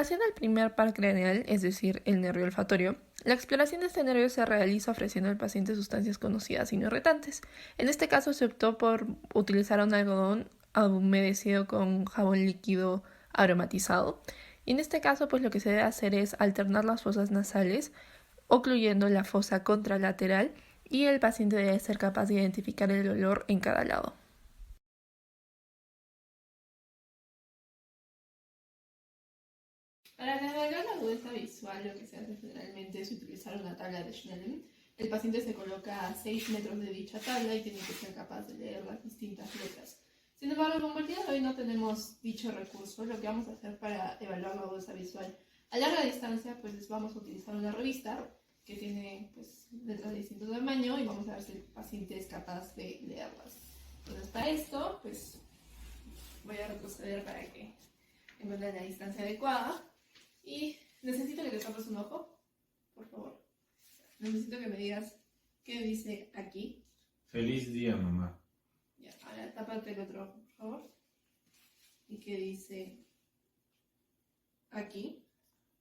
Haciendo el primer par craneal, es decir, el nervio olfatorio, la exploración de este nervio se realiza ofreciendo al paciente sustancias conocidas y no irritantes. En este caso se optó por utilizar un algodón humedecido con jabón líquido aromatizado. Y en este caso, pues lo que se debe hacer es alternar las fosas nasales, ocluyendo la fosa contralateral, y el paciente debe ser capaz de identificar el olor en cada lado. Para evaluar la agudeza visual, lo que se hace generalmente es utilizar una tabla de Schnellen. El paciente se coloca a 6 metros de dicha tabla y tiene que ser capaz de leer las distintas letras. Sin embargo, como el día de hoy no tenemos dicho recurso, lo que vamos a hacer para evaluar la agudeza visual a larga distancia, pues vamos a utilizar una revista que tiene pues, letras de distinto tamaño y vamos a ver si el paciente es capaz de leerlas. Entonces, para esto, pues voy a retroceder para que encuentren la distancia adecuada. Y necesito que te tapes un ojo, por favor. Necesito que me digas qué dice aquí. Feliz día, mamá. Ya, ahora tápate el otro ojo, por favor. ¿Y qué dice aquí?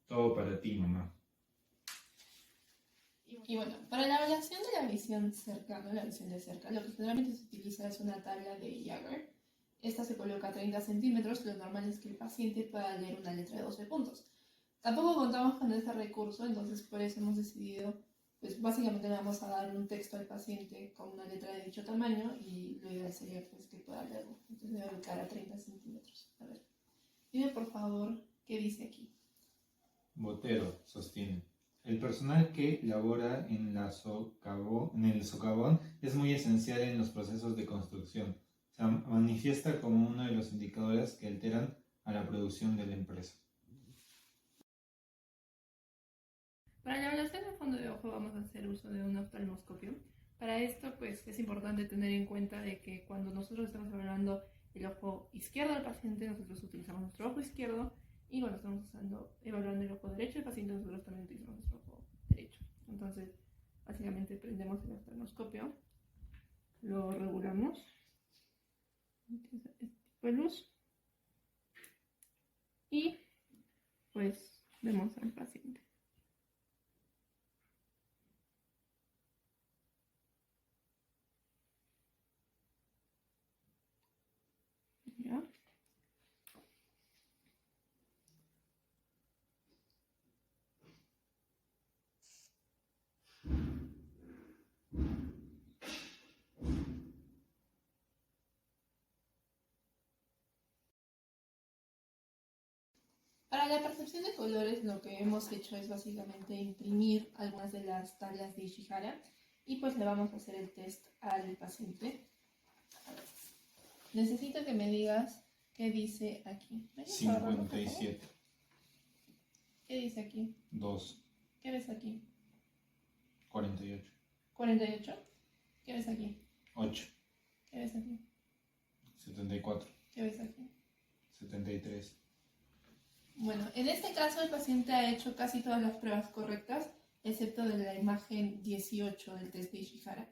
Todo para ti, mamá. Y bueno, para la evaluación de la visión cercana, la visión de cerca, lo que generalmente se utiliza es una tabla de Jagger. Esta se coloca a 30 centímetros, lo normal es que el paciente pueda leer una letra de 12 puntos. Tampoco contamos con este recurso, entonces por eso hemos decidido, pues básicamente le vamos a dar un texto al paciente con una letra de dicho tamaño y lo ideal sería pues, que pueda leerlo. Entonces le voy a ubicar a 30 centímetros. A ver, dime por favor qué dice aquí. Botero, sostiene. El personal que labora en el socavón es muy esencial en los procesos de construcción. Se manifiesta como uno de los indicadores que alteran a la producción de la empresa. Para la evaluación del fondo de ojo vamos a hacer uso de un oftalmoscopio. Para esto, pues es importante tener en cuenta de que cuando nosotros estamos evaluando el ojo izquierdo del paciente, nosotros utilizamos nuestro ojo izquierdo, y cuando estamos evaluando el ojo derecho del paciente, nosotros también utilizamos nuestro ojo derecho. Entonces, básicamente prendemos el oftalmoscopio, lo regulamos, este tipo de luz, y pues vemos al paciente. ¿Ya? Para la percepción de colores lo que hemos hecho es básicamente imprimir algunas de las tablas de Ishihara y pues le vamos a hacer el test al paciente. Necesito que me digas qué dice aquí. 57. ¿Qué dice aquí? 2. ¿Qué ves aquí? 48. 48. ¿Qué ves aquí? 8. ¿Qué ves aquí? 74. ¿Qué ves aquí? 73. Bueno, en este caso el paciente ha hecho casi todas las pruebas correctas, excepto de la imagen 18 del test de Ishihara.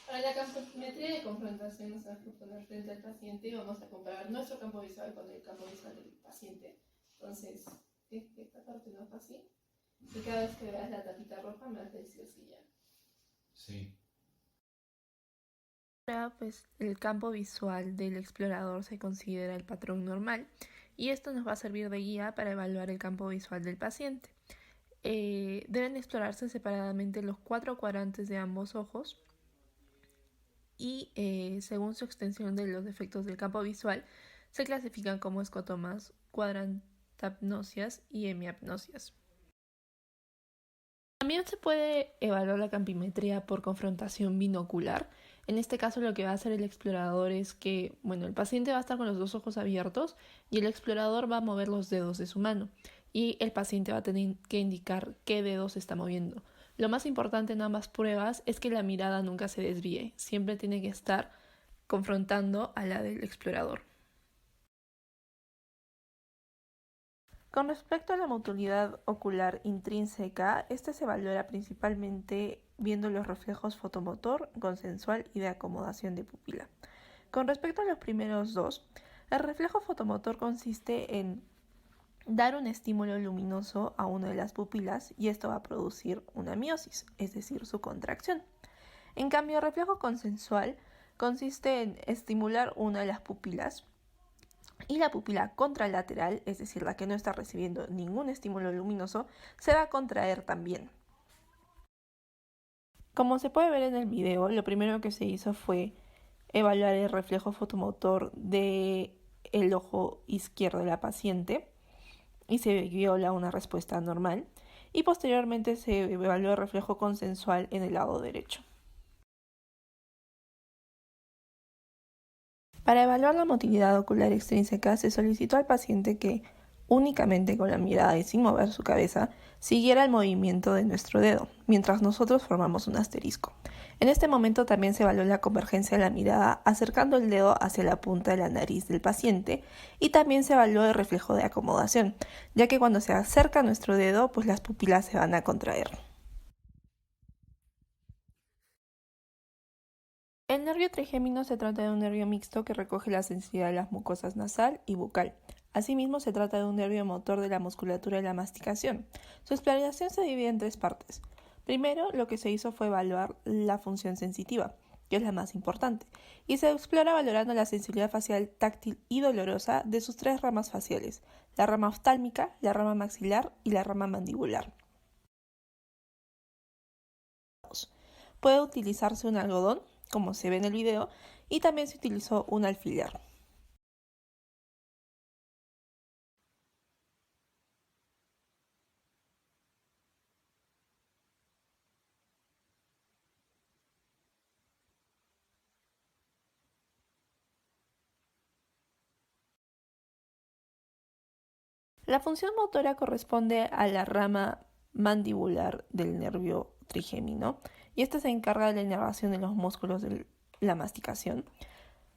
Para la campometría de confrontación nos vamos a poner frente al paciente y vamos a comparar nuestro campo visual con el campo visual del paciente. Entonces, esta parte no es así. Y cada vez que veas la tapita roja me vas a decir si ya. Sí. Ahora, pues el campo visual del explorador se considera el patrón normal y esto nos va a servir de guía para evaluar el campo visual del paciente. Deben explorarse separadamente los 4 cuadrantes de ambos ojos y según su extensión de los defectos del campo visual se clasifican como escotomas, cuadrantapnosias y hemiapnosias. También se puede evaluar la campimetría por confrontación binocular. En este caso lo que va a hacer el explorador es que, bueno, el paciente va a estar con los dos ojos abiertos y el explorador va a mover los dedos de su mano y el paciente va a tener que indicar qué dedos está moviendo. Lo más importante en ambas pruebas es que la mirada nunca se desvíe, siempre tiene que estar confrontando a la del explorador. Con respecto a la motilidad ocular intrínseca, esta se valora principalmente viendo los reflejos fotomotor, consensual y de acomodación de pupila. Con respecto a los primeros dos, El reflejo fotomotor consiste en dar un estímulo luminoso a una de las pupilas y esto va a producir una miosis, es decir, su contracción. En cambio, el reflejo consensual consiste en estimular una de las pupilas y la pupila contralateral, es decir, la que no está recibiendo ningún estímulo luminoso, se va a contraer también. Como se puede ver en el video, lo primero que se hizo fue evaluar el reflejo fotomotor del ojo izquierdo de la paciente y se vio una respuesta normal, y posteriormente se evaluó el reflejo consensual en el lado derecho. Para evaluar la motilidad ocular extrínseca se solicitó al paciente que, únicamente con la mirada y sin mover su cabeza, siguiera el movimiento de nuestro dedo, mientras nosotros formamos un asterisco. En este momento también se evaluó la convergencia de la mirada acercando el dedo hacia la punta de la nariz del paciente, y también se evaluó el reflejo de acomodación, ya que cuando se acerca nuestro dedo, pues las pupilas se van a contraer. El nervio trigémino se trata de un nervio mixto que recoge la sensibilidad de las mucosas nasal y bucal. Asimismo, se trata de un nervio motor de la musculatura de la masticación. Su exploración se divide en 3 partes. Primero, lo que se hizo fue evaluar la función sensitiva, que es la más importante, y se explora valorando la sensibilidad facial, táctil y dolorosa de sus 3 ramas faciales: la rama oftálmica, la rama maxilar y la rama mandibular. Puede utilizarse un algodón, como se ve en el video, y también se utilizó un alfiler. La función motora corresponde a la rama mandibular del nervio trigémino y esta se encarga de la inervación de los músculos de la masticación.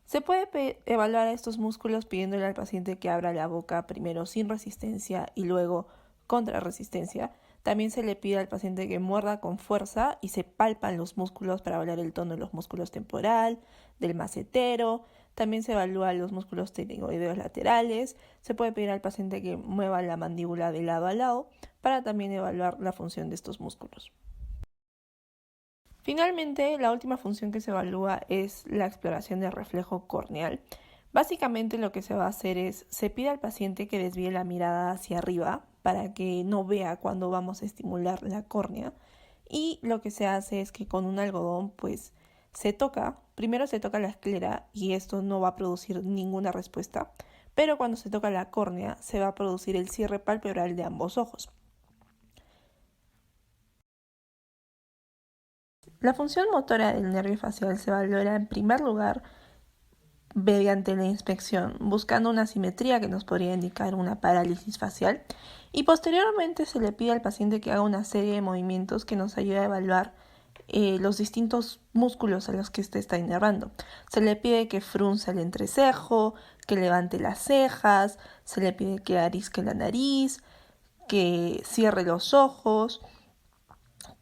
Se puede evaluar a estos músculos pidiéndole al paciente que abra la boca primero sin resistencia y luego contra resistencia. También se le pide al paciente que muerda con fuerza y se palpan los músculos para evaluar el tono de los músculos temporal, del macetero. También se evalúan los músculos tenoideos laterales. Se puede pedir al paciente que mueva la mandíbula de lado a lado para también evaluar la función de estos músculos. Finalmente, la última función que se evalúa es la exploración del reflejo corneal. Básicamente lo que se va a hacer es, se pide al paciente que desvíe la mirada hacia arriba para que no vea cuando vamos a estimular la córnea, y lo que se hace es que con un algodón pues primero se toca la esclera y esto no va a producir ninguna respuesta, pero cuando se toca la córnea se va a producir el cierre palpebral de ambos ojos. La función motora del nervio facial se valora en primer lugar mediante la inspección, buscando una simetría que nos podría indicar una parálisis facial, y posteriormente se le pide al paciente que haga una serie de movimientos que nos ayude a evaluar los distintos músculos a los que éste está inervando. Se le pide que frunza el entrecejo, que levante las cejas, se le pide que arisque la nariz, que cierre los ojos,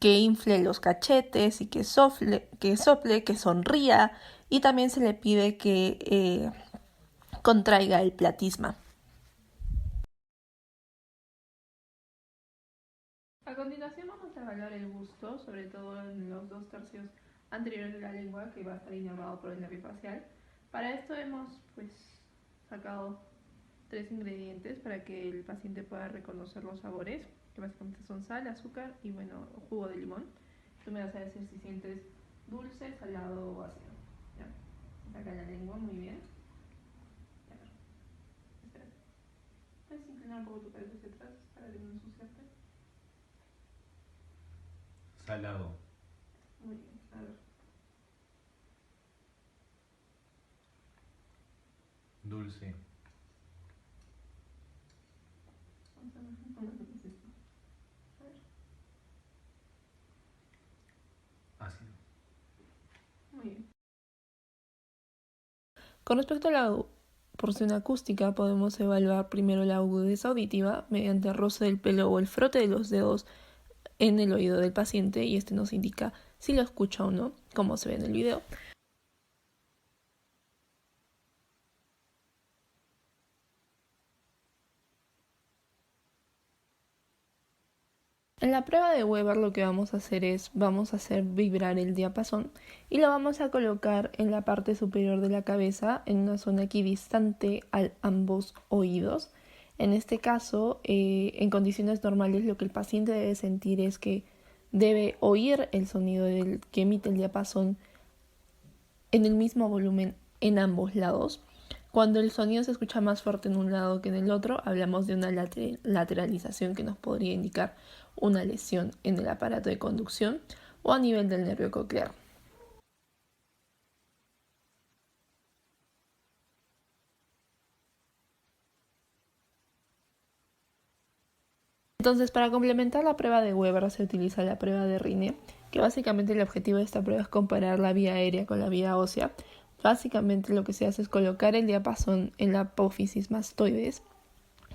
que infle los cachetes y que sople, que sonría, y también se le pide que contraiga el platisma. A continuación vamos a evaluar el busto, sobre todo en los 2 tercios anteriores de la lengua, que va a estar inervado por el nervio facial. Para esto hemos sacado 3 ingredientes para que el paciente pueda reconocer los sabores, que básicamente son sal, azúcar y jugo de limón. Tú me vas a decir si sientes dulce, salado o ácido. ¿Ya? Saca la lengua, muy bien. Ya. Espera. Puedes inclinar un poco tu cabeza hacia atrás para que no ensuciarte. Salado. Muy bien, a ver. Dulce. Ácido. Muy bien. Con respecto a la porción acústica, podemos evaluar primero la agudeza auditiva mediante el roce del pelo o el frote de los dedos en el oído del paciente, y este nos indica si lo escucha o no, como se ve en el video. En la prueba de Weber lo que vamos a hacer es, vamos a hacer vibrar el diapasón y lo vamos a colocar en la parte superior de la cabeza, en una zona equidistante a ambos oídos. En este caso, en condiciones normales, lo que el paciente debe sentir es que debe oír el sonido que emite el diapasón en el mismo volumen en ambos lados. Cuando el sonido se escucha más fuerte en un lado que en el otro, hablamos de una lateralización que nos podría indicar una lesión en el aparato de conducción o a nivel del nervio coclear. Entonces, para complementar la prueba de Weber se utiliza la prueba de Rine, que básicamente el objetivo de esta prueba es comparar la vía aérea con la vía ósea. Básicamente lo que se hace es colocar el diapasón en la apófisis mastoides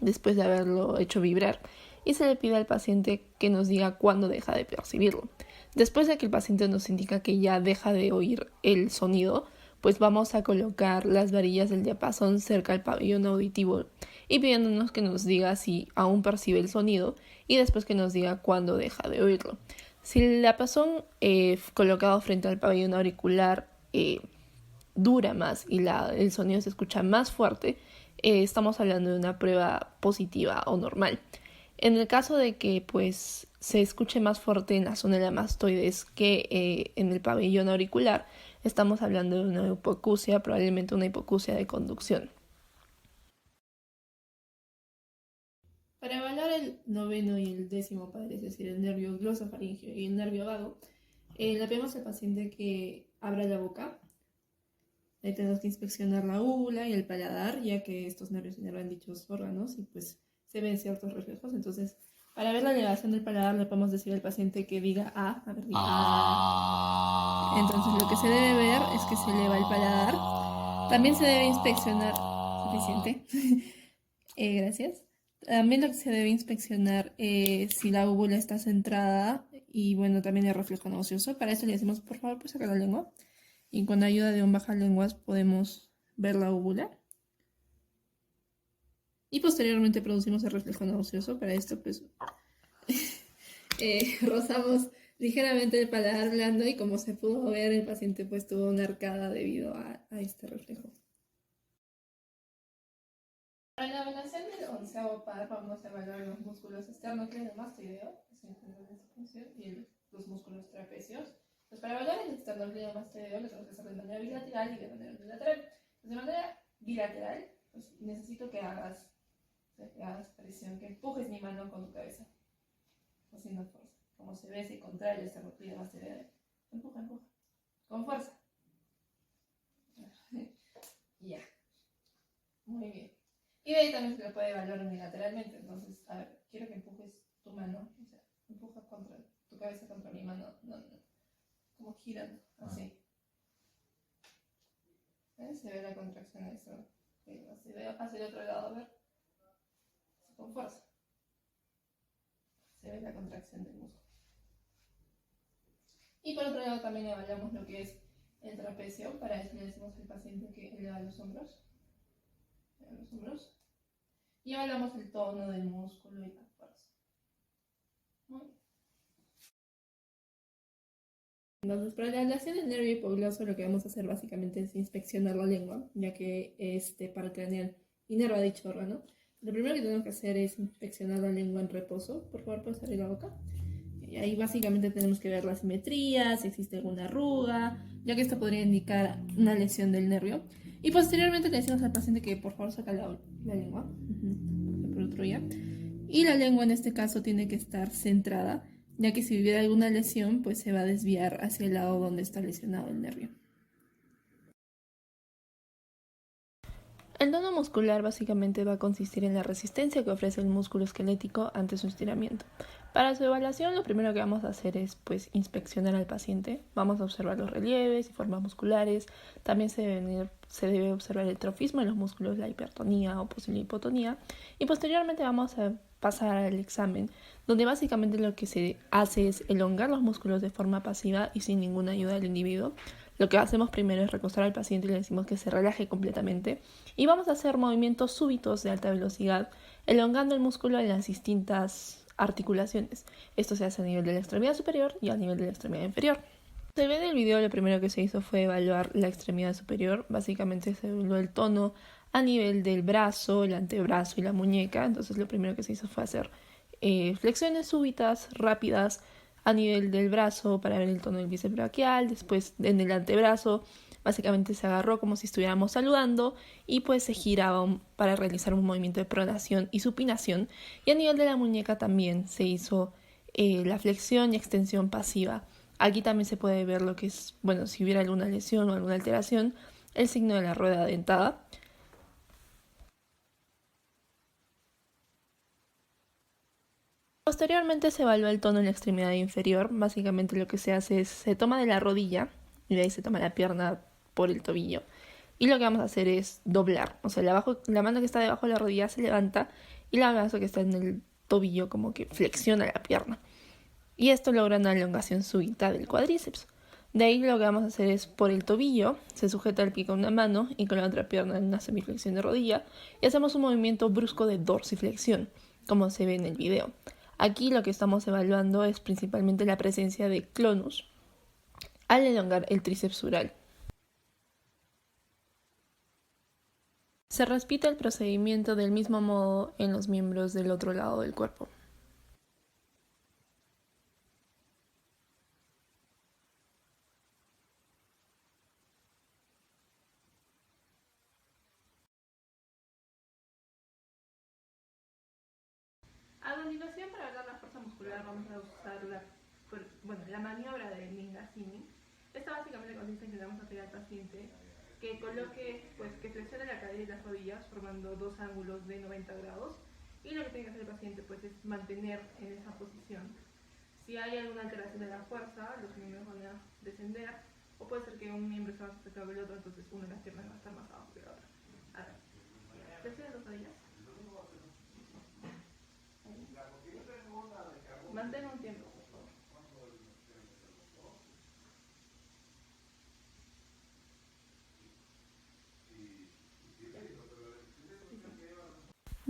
después de haberlo hecho vibrar y se le pide al paciente que nos diga cuándo deja de percibirlo. Después de que el paciente nos indica que ya deja de oír el sonido, pues vamos a colocar las varillas del diapasón cerca al pabellón auditivo y pidiéndonos que nos diga si aún percibe el sonido y después que nos diga cuándo deja de oírlo. Si el diapasón colocado frente al pabellón auricular dura más y el sonido se escucha más fuerte, estamos hablando de una prueba positiva o normal. En el caso de que pues se escuche más fuerte en la zona de la mastoides que en el pabellón auricular, estamos hablando de una hipoacusia, probablemente una hipoacusia de conducción. Para evaluar el noveno y el décimo padre, es decir, el nervio glosofaringeo y el nervio vago, le pedimos al paciente que abra la boca. Ahí tenemos que inspeccionar la úvula y el paladar, ya que estos nervios inervan dichos órganos y pues se ven ciertos reflejos. Entonces, para ver la elevación del paladar, le podemos decir al paciente que diga A. A ver, diga A. Entonces, lo que se debe ver es que se eleva el paladar. También se debe inspeccionar. Suficiente. Gracias. También lo que se debe inspeccionar es si la úvula está centrada y, bueno, también el reflejo nauseoso. Para eso le decimos, por favor, pues sacar la lengua. Y con ayuda de un bajalenguas podemos ver la úvula. Y posteriormente producimos el reflejo nauseoso. Para esto, pues, rozamos ligeramente el paladar blando y como se pudo ver, el paciente pues tuvo una arcada debido a este reflejo. Para la evaluación del onceavo par vamos a evaluar los músculos esternocleidomastoideo, y los músculos trapecios. Pues para evaluar el esternocleidomastoideo lo tenemos que hacer de manera bilateral y de manera unilateral. Pues de manera bilateral, pues necesito que hagas presión, que empujes mi mano con tu cabeza, haciendo fuerza. Como se ve, se contrae el esternocleidomastoideo. Empuja, con fuerza. Ya. Muy bien. Y de ahí también se lo puede evaluar unilateralmente. Entonces, a ver, quiero que empujes tu mano, o sea, empuja tu cabeza contra mi mano, no, como girando, así. ¿Ves? Se ve la contracción de eso. Hacia el otro lado, a ver. Con fuerza. Se ve la contracción del músculo. Y por otro lado también evaluamos lo que es el trapecio. Para eso le decimos al paciente que eleva los hombros. Y evaluamos el tono del músculo y la fuerza. Muy bien. Entonces, para la ablación del nervio hipogloso lo que vamos a hacer básicamente es inspeccionar la lengua, ya que este par craneal inerva dicho órgano. Lo primero que tenemos que hacer es inspeccionar la lengua en reposo. Por favor, puedes abrir la boca. Y ahí básicamente tenemos que ver la simetría, si existe alguna arruga, ya que esto podría indicar una lesión del nervio. Y posteriormente le decimos al paciente que por favor saca la lengua, se protruya. Y la lengua en este caso tiene que estar centrada, ya que si hubiera alguna lesión, pues se va a desviar hacia el lado donde está lesionado el nervio. El tono muscular básicamente va a consistir en la resistencia que ofrece el músculo esquelético ante su estiramiento. Para su evaluación, lo primero que vamos a hacer es inspeccionar al paciente. Vamos a observar los relieves y formas musculares. También se debe observar el trofismo en los músculos, la hipertonía o posible hipotonía. Y posteriormente vamos a pasar al examen, donde básicamente lo que se hace es elongar los músculos de forma pasiva y sin ninguna ayuda del individuo. Lo que hacemos primero es recostar al paciente y le decimos que se relaje completamente. Y vamos a hacer movimientos súbitos de alta velocidad, elongando el músculo en las distintas articulaciones. Esto se hace a nivel de la extremidad superior y a nivel de la extremidad inferior. Se ve en el video, lo primero que se hizo fue evaluar la extremidad superior. Básicamente se evaluó el tono a nivel del brazo, el antebrazo y la muñeca. Entonces lo primero que se hizo fue hacer flexiones súbitas, rápidas, a nivel del brazo para ver el tono del bíceps braquial. Después en el antebrazo básicamente se agarró como si estuviéramos saludando y pues se giraba para realizar un movimiento de pronación y supinación. Y a nivel de la muñeca también se hizo la flexión y extensión pasiva. Aquí también se puede ver lo que es, bueno, si hubiera alguna lesión o alguna alteración, el signo de la rueda dentada. Posteriormente se evalúa el tono en la extremidad inferior. Básicamente lo que se hace es, se toma de la rodilla y de ahí se toma la pierna por el tobillo. Y lo que vamos a hacer es doblar. O sea, la mano que está debajo de la rodilla se levanta y la mano que está en el tobillo como que flexiona la pierna. Y esto logra una elongación súbita del cuádriceps. De ahí lo que vamos a hacer es por el tobillo, se sujeta el pie con una mano y con la otra pierna en una semiflexión de rodilla y hacemos un movimiento brusco de dorsiflexión, como se ve en el video. Aquí lo que estamos evaluando es principalmente la presencia de clonus al elongar el tríceps sural. Se repite el procedimiento del mismo modo en los miembros del otro lado del cuerpo. A continuación, para dar la fuerza muscular, vamos a usar la maniobra de Mingasini. Esta básicamente consiste en que le vamos a pedir al paciente que coloque, que flexione la cadera y las rodillas formando dos ángulos de 90 grados. Y lo que tiene que hacer el paciente es mantener en esa posición. Si hay alguna alteración de la fuerza, los miembros van a descender, o puede ser que un miembro sea más afectado que el otro, entonces una de las piernas va a estar más abajo que la otra. A ver, flexiona las rodillas. Mantén un tiempo, por favor.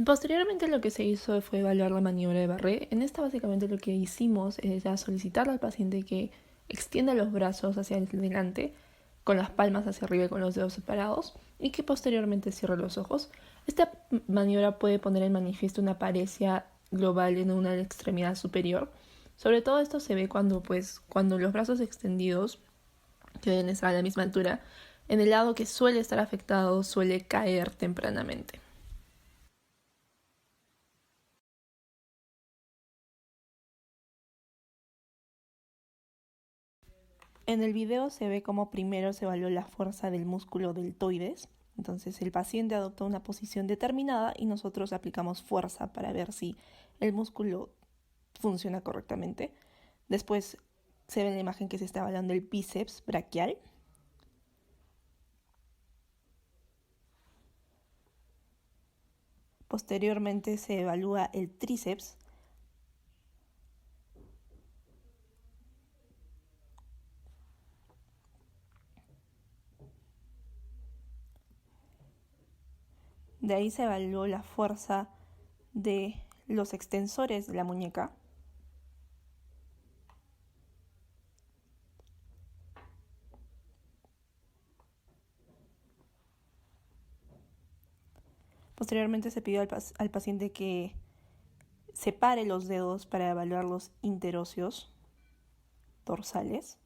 Posteriormente lo que se hizo fue evaluar la maniobra de Barré. En esta básicamente lo que hicimos es ya solicitarle al paciente que extienda los brazos hacia adelante, con las palmas hacia arriba y con los dedos separados, y que posteriormente cierre los ojos. Esta maniobra puede poner en manifiesto una paresia global en una extremidad superior. Sobre todo esto se ve cuando los brazos extendidos, que deben estar a la misma altura, en el lado que suele estar afectado suele caer tempranamente. En el video se ve cómo primero se evaluó la fuerza del músculo deltoides. Entonces el paciente adopta una posición determinada y nosotros aplicamos fuerza para ver si el músculo funciona correctamente. Después se ve en la imagen que se está evaluando el bíceps braquial. Posteriormente se evalúa el tríceps. De ahí se evaluó la fuerza de los extensores de la muñeca. Posteriormente se pidió al paciente que separe los dedos para evaluar los interóseos dorsales.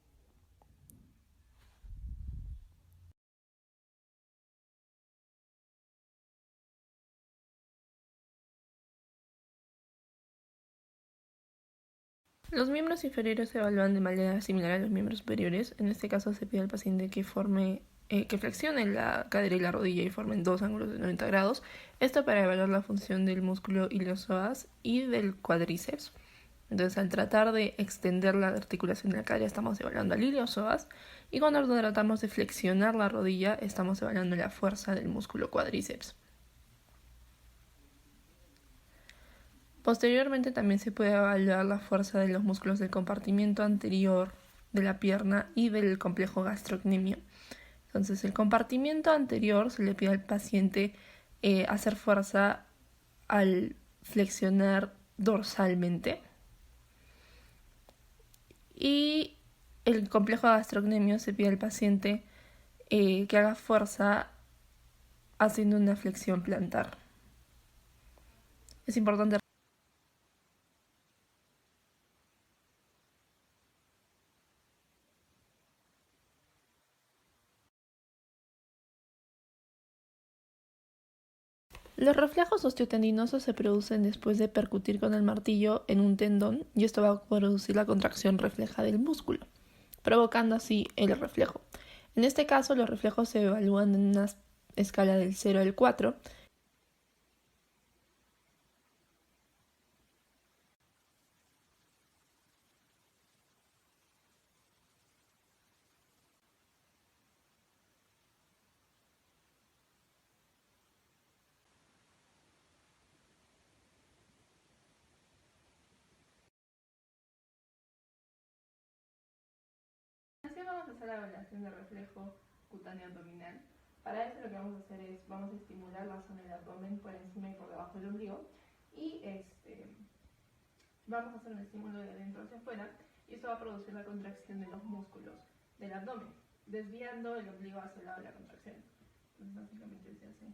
Los miembros inferiores se evalúan de manera similar a los miembros superiores. En este caso se pide al paciente que flexione la cadera y la rodilla y formen dos ángulos de 90 grados. Esto para evaluar la función del músculo iliosoas y del cuádriceps. Entonces, al tratar de extender la articulación de la cadera, estamos evaluando al iliosoas. Y cuando tratamos de flexionar la rodilla, estamos evaluando la fuerza del músculo cuádriceps. Posteriormente también se puede evaluar la fuerza de los músculos del compartimiento anterior de la pierna y del complejo gastrocnemio. Entonces, el compartimiento anterior se le pide al paciente hacer fuerza al flexionar dorsalmente. Y el complejo gastrocnemio se pide al paciente que haga fuerza haciendo una flexión plantar. Es importante. Los reflejos osteotendinosos se producen después de percutir con el martillo en un tendón y esto va a producir la contracción refleja del músculo, provocando así el reflejo. En este caso, los reflejos se evalúan en una escala del 0 al 4. Así vamos a hacer la evaluación de reflejo cutáneo abdominal. Para eso lo que vamos a hacer es, vamos a estimular la zona del abdomen por encima y por debajo del ombligo y vamos a hacer un estímulo de adentro hacia afuera y eso va a producir la contracción de los músculos del abdomen, desviando el ombligo hacia el lado de la contracción. Entonces básicamente se hace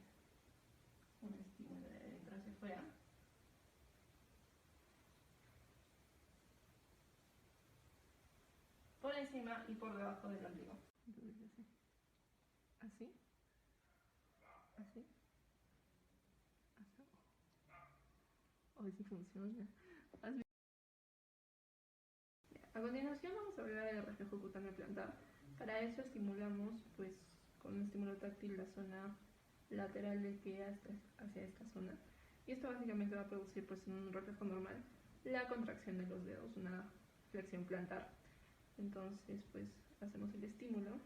un estímulo de adentro hacia afuera. Por encima y por debajo del ombligo. Entonces así, así, así. Hoy sí funciona. Así. A continuación vamos a ver el reflejo cutáneo plantar. Para eso estimulamos pues con un estímulo táctil la zona lateral del pie hacia esta zona. Y esto básicamente va a producir pues en un reflejo normal la contracción de los dedos, una flexión plantar. Entonces pues hacemos el estímulo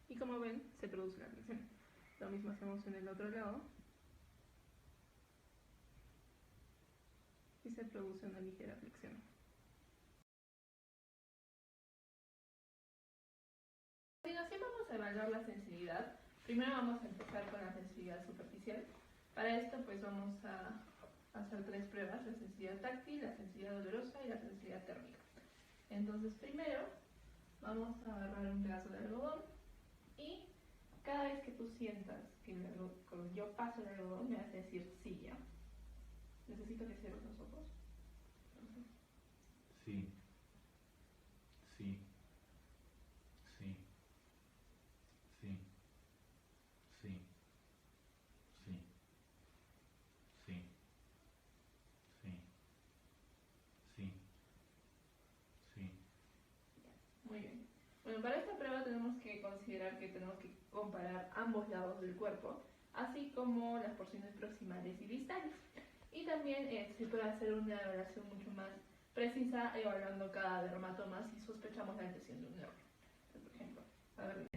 y como ven se produce la flexión. Lo mismo hacemos en el otro lado y se produce una ligera flexión. A continuación vamos a evaluar la sensibilidad. Primero vamos a empezar con la sensibilidad superficial. Para esto pues vamos a hacer 3 pruebas: la sensibilidad táctil, la sensibilidad dolorosa y la sensibilidad térmica. Entonces primero vamos a agarrar un pedazo de algodón y cada vez que tú sientas que cuando yo paso el algodón me vas a decir sí, ya. Necesito que cierres los ojos. Sí. Sí. Sí. Sí. Sí. Sí. Sí. Sí. Sí. Sí. Muy bien. Bueno, para esta prueba tenemos que considerar que tenemos que comparar ambos lados del cuerpo, así como las porciones proximales y distales. Y también se puede hacer una evaluación mucho más precisa evaluando cada dermatoma si sospechamos la lesión de un nervio. Por ejemplo, a ver,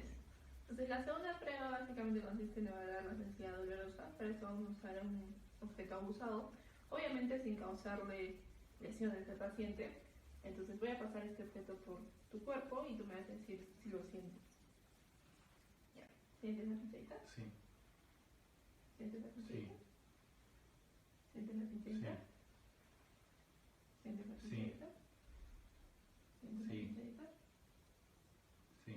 entonces la segunda prueba básicamente consiste en evaluar la sensibilidad dolorosa. Para esto vamos a usar un objeto abusado, obviamente sin causarle lesiones al paciente. Entonces voy a pasar este objeto por tu cuerpo y tú me vas a decir si lo sientes. Ya. ¿Sientes la pincelita? Sí. ¿Sientes la pincelita? Sí. ¿Sientes la pincelita? ¿Sientes la Sí. pincelita? ¿Sientes la Sí. pincelita? Sí.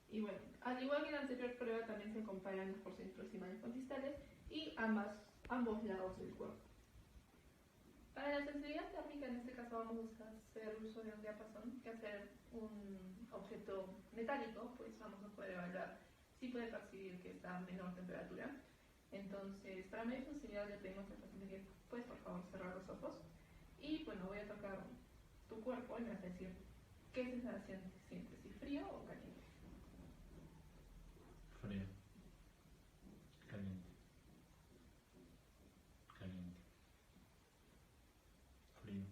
Y bueno, al igual que en la anterior prueba también se comparan las porciones proximales con distales y ambos lados del cuerpo. Para la sensibilidad térmica, en este caso vamos a hacer uso de un diapasón, que hacer un objeto metálico, pues vamos a poder evaluar si puede percibir que está a menor temperatura. Entonces, para medir sensibilidad le pedimos al paciente que, pues, por favor, cerrar los ojos. Y bueno, voy a tocar tu cuerpo y me vas a decir qué sensación sientes, si frío o caliente. Frío. Caliente. Caliente. Frío.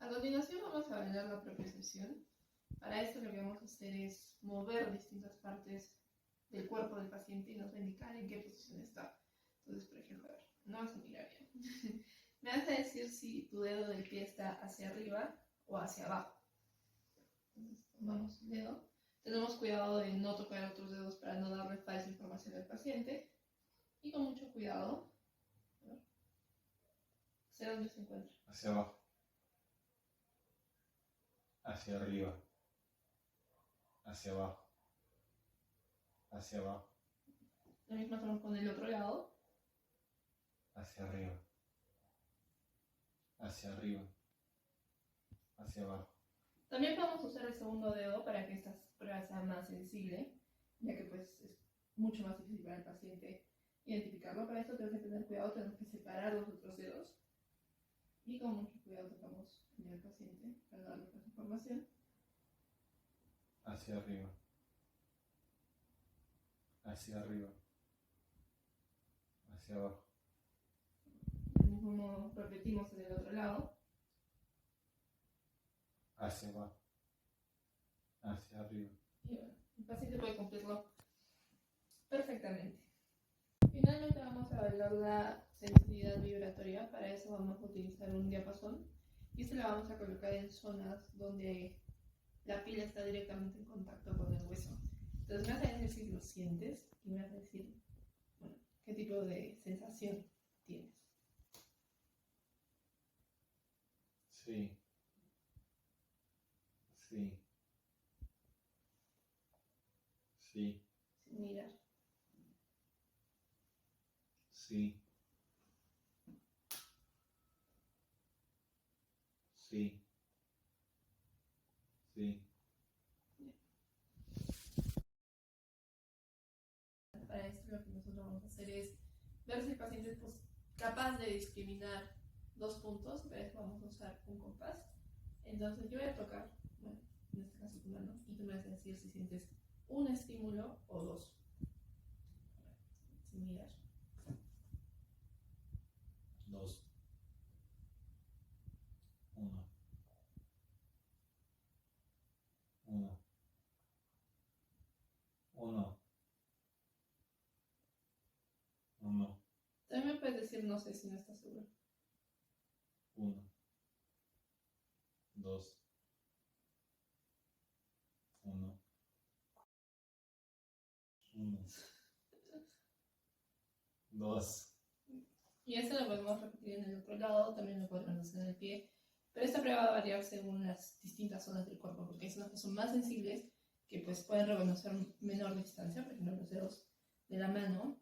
A continuación vamos a evaluar la propiocepción. Para esto lo que vamos a hacer es mover distintas partes del cuerpo del paciente y nos va a indicar en qué posición está. Entonces, por ejemplo, a ver, no vas a mirar ya. Me vas a decir si tu dedo del pie está hacia arriba o hacia abajo. Entonces, tomamos el dedo. Tenemos cuidado de no tocar otros dedos para no darle falsa información al paciente. Y con mucho cuidado, a ver, sé dónde se encuentra. Hacia abajo. Hacia arriba. Hacia abajo. Hacia abajo. Lo mismo hacemos con el otro lado. Hacia arriba. Hacia arriba. Hacia abajo. También podemos usar el segundo dedo para que esta prueba sea más sensible, ya que pues es mucho más difícil para el paciente identificarlo. Para eso tenemos que tener cuidado, tenemos que separar los otros dedos y con mucho cuidado tocamos en el paciente para darle más información. Hacia arriba. Hacia arriba. Hacia abajo. Del mismo modo repetimos en el otro lado. Hacia abajo. Hacia arriba. Y bueno, el paciente puede cumplirlo perfectamente. Finalmente vamos a evaluar la sensibilidad vibratoria. Para eso vamos a utilizar un diapasón y se lo vamos a colocar en zonas donde la piel está directamente en contacto con el hueso. Entonces me vas a decir si lo sientes y me vas a decir, bueno, qué tipo de sensación tienes. Sí. Sí. Sí. Sin mirar. Sí. Sí. Sí. Para esto lo que nosotros vamos a hacer es ver si el paciente es capaz de discriminar dos puntos. Para eso vamos a usar un compás. Entonces yo voy a tocar, bueno, en este caso tu mano, y tú me vas a decir si sientes un estímulo o dos. Sin mirar. 2. 1. 1. 1. 1. También me puedes decir no sé si no estás seguro. 1. 2. 1. 1. 2. Y esto lo podemos repetir en el otro lado, también lo podemos hacer en el pie. Pero esta prueba va a variar según las distintas zonas del cuerpo, porque hay zonas que son más sensibles, que pues pueden reconocer menor distancia, por ejemplo los dedos de la mano.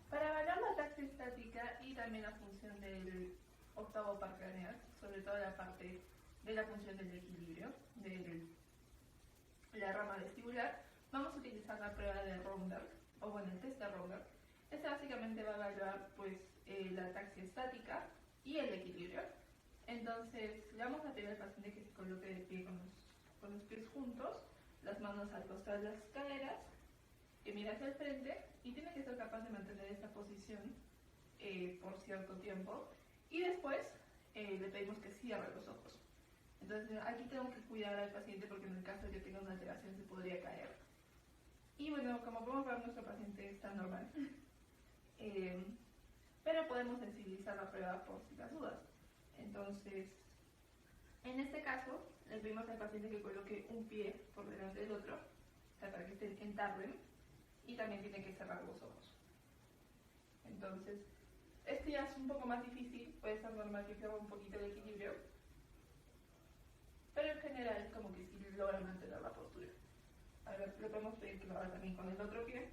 Para evaluar la taxia estática y también la función del octavo par craneal, sobre todo la parte de la función del equilibrio, de la rama vestibular, vamos a utilizar la prueba de Romberg, o bueno, el test de Romberg. Este básicamente va a evaluar pues la taxia estática y el equilibrio. Entonces le vamos a pedir al paciente que se coloque de pie con los pies juntos, las manos al costado de las caderas, que mire hacia el frente y tiene que ser capaz de mantener esta posición por cierto tiempo. Y después le pedimos que cierre los ojos. Entonces aquí tengo que cuidar al paciente porque en el caso de que tenga una alteración se podría caer. Y bueno, como podemos ver, nuestro paciente está normal. Pero podemos sensibilizar la prueba por si las dudas. Entonces, en este caso, le pedimos al paciente que coloque un pie por delante del otro, o sea, para que estén en tándem, y también tiene que cerrar los ojos. Entonces, este ya es un poco más difícil, puede ser normal que pierda un poquito el equilibrio, pero en general como que sí logra mantener la postura. A ver, le podemos pedir que lo haga también con el otro pie.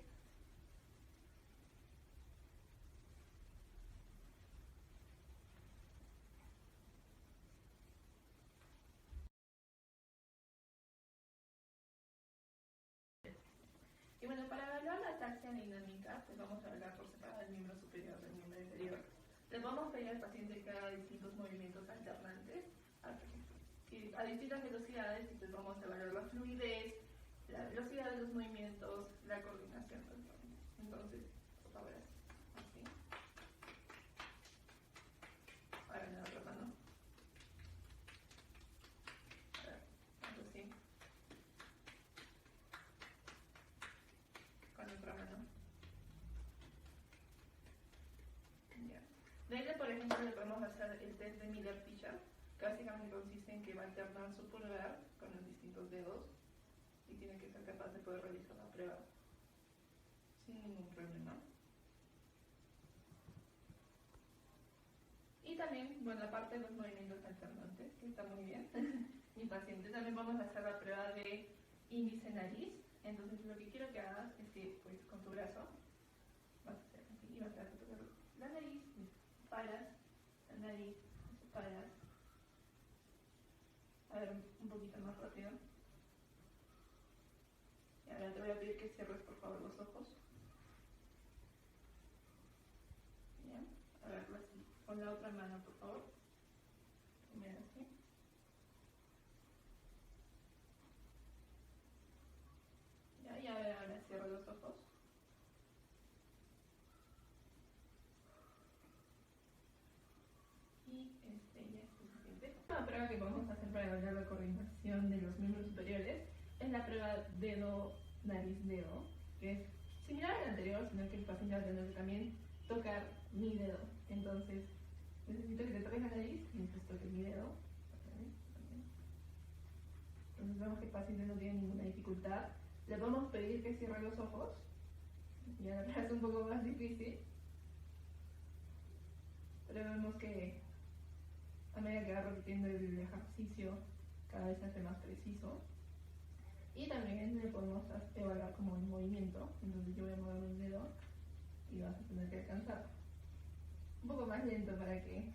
Y bueno, para evaluar la taxia dinámica, pues vamos a evaluar por separado el miembro superior del miembro inferior. Les vamos a pedir al paciente que haga distintos movimientos alternantes a distintas velocidades, y pues vamos a evaluar la fluidez, la velocidad de los movimientos, la coordinación. Entonces, por favor, así. Ahora en la otra mano. Así. Con la otra mano. Ya. De ahí, por ejemplo, le podemos hacer el test de Miller-Fisher, que básicamente consiste en que va a alternar su pulgar con los distintos dedos y tiene que ser capaz de poder realizar la prueba sin ningún problema. Y también, bueno, aparte de los movimientos alternantes, que está muy bien, mi paciente, también vamos a hacer la prueba de índice-nariz. Entonces lo que quiero que hagas es que, pues, con tu brazo vas a hacer así y vas a tocar la nariz, paras, la nariz, paras. A ver, un poquito más rápido. Y ahora te voy a pedir que cierres por favor los ojos. Bien, a ver, así, con la otra mano por favor. Primero así. Ya, y a ver, ahora cierra los ojos. Y ya es suficiente. La prueba que vamos a hacer para evaluar la coordinación de los miembros superiores es la prueba dedo-nariz-dedo, que es similar a la anterior, sino que el paciente va a tener que también tocar mi dedo. Entonces, necesito que te toques la nariz y después toques mi dedo. Entonces vemos que el paciente no tiene ninguna dificultad. Le podemos pedir que cierre los ojos. Y ahora es un poco más difícil. Pero vemos que a medida que va repitiendo el ejercicio, cada vez se hace más preciso. Y también le podemos evaluar como el movimiento. Entonces yo voy a mover el dedo y vas a tener que alcanzar. Un poco más lento para que...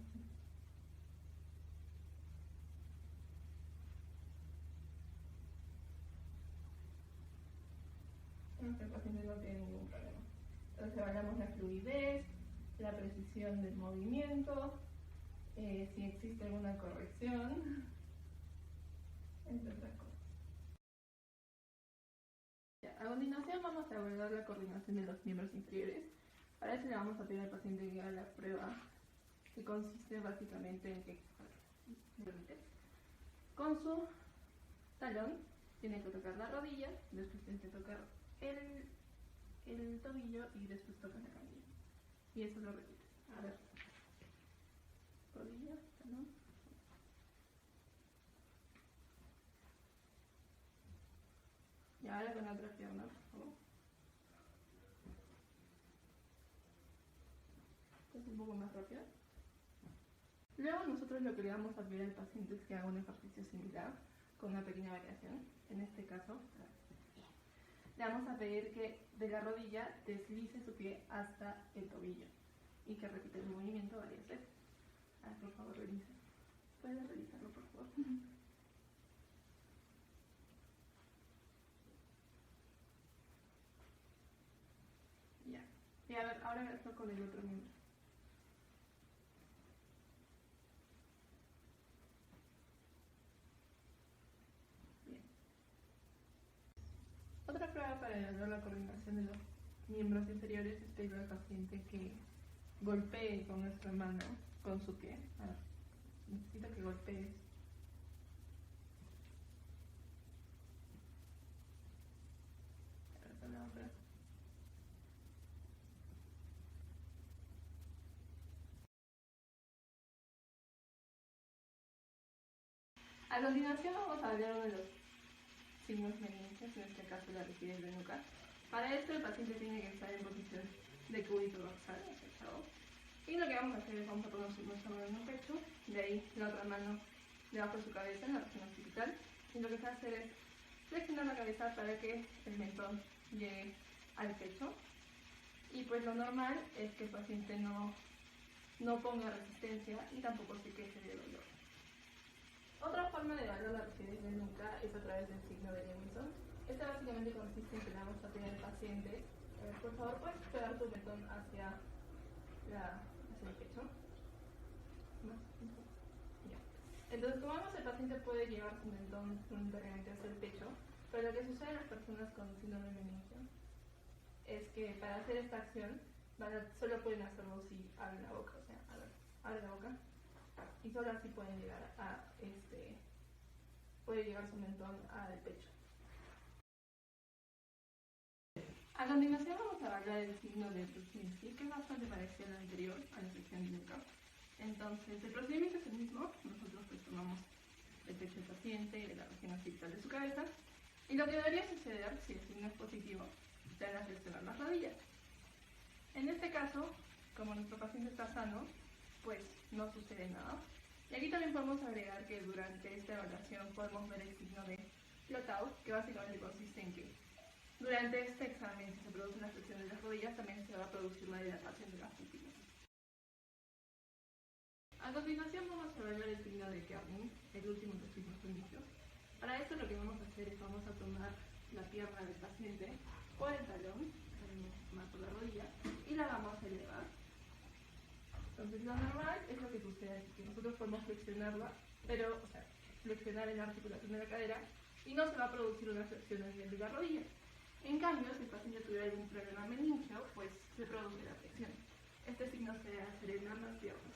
el paciente no tiene ningún problema. Entonces evaluamos la fluidez, la precisión del movimiento, si existe alguna corrección, entre otras cosas. A continuación vamos a evaluar la coordinación de los miembros inferiores. Para eso le vamos a pedir al paciente que haga la prueba, que consiste básicamente en que con su talón tiene que tocar la rodilla, después tiene que tocar el tobillo y después toca la canilla. Y eso lo repites. A ver. Rodilla, talón. Y ahora con la otra pierna, por favor. Es un poco más rápido. Luego nosotros lo que le vamos a pedir al paciente es que haga un ejercicio similar, con una pequeña variación. En este caso, le vamos a pedir que de la rodilla deslice su pie hasta el tobillo y que repita el movimiento varias veces. A ver, por favor, realiza. ¿Puedes realizarlo, por favor? Ya. Y a ver, ahora esto con el otro miembro. Bien. Otra prueba para evaluar la coordinación de los miembros inferiores es pedirle al paciente que golpee con nuestra mano, con su pie. A ver, necesito que golpees. A continuación vamos a hablar de los signos meningios, en este caso la rigidez de nuca. Para esto el paciente tiene que estar en posición de cúbito dorsal, agachado. Y lo que vamos a hacer es vamos a poner nuestra mano en el pecho, de ahí la otra mano debajo de su cabeza, en la región occipital. Y lo que se va a hacer es flexionar la cabeza para que el mentón llegue al pecho. Y pues lo normal es que el paciente no ponga resistencia y tampoco se queje de dolor. Otra forma de evaluar la rigidez de nuca es a través del signo de Lewinson. Este básicamente consiste en que le vamos a pedir al paciente, por favor, puedes pegar tu mentón hacia el pecho. Ya. Entonces, como vemos, el paciente puede llevar su mentón voluntariamente hacia el pecho, pero lo que sucede en las personas con síndrome meningio es que para hacer esta acción solo pueden hacerlo si abren la boca, o sea, abren la boca. Y solo así pueden llegar puede llegar su mentón al pecho. A continuación vamos a evaluar el signo de Brusniewski, que es bastante parecido al anterior, a la sección de nuca. Entonces, el procedimiento es el mismo. Nosotros pues tomamos el pecho del paciente y de la región occipital de su cabeza Y lo que debería suceder, si el signo es positivo, será flexionar las rodillas. En este caso, como nuestro paciente está sano, pues no sucede nada. Y aquí también podemos agregar que durante esta evaluación podemos ver el signo de float-out, que básicamente consiste en que durante este examen, si se produce una flexión de las rodillas, también se va a producir la dilatación de las pupilas. A continuación vamos a evaluar el signo de Kerning, el último de los signos clínicos. Para esto lo que vamos a hacer es vamos a tomar la pierna del paciente por el talón, tomar por la rodilla, y la vamos a elevar. Entonces lo normal es lo que sucede aquí, que nosotros podemos flexionarla, pero, flexionar en la articulación de la cadera, y no se va a producir una flexión a nivel de la rodilla. En cambio, si el paciente tuviera algún problema meningio, pues se produce la flexión. Este signo se debe hacer en ambas piernas.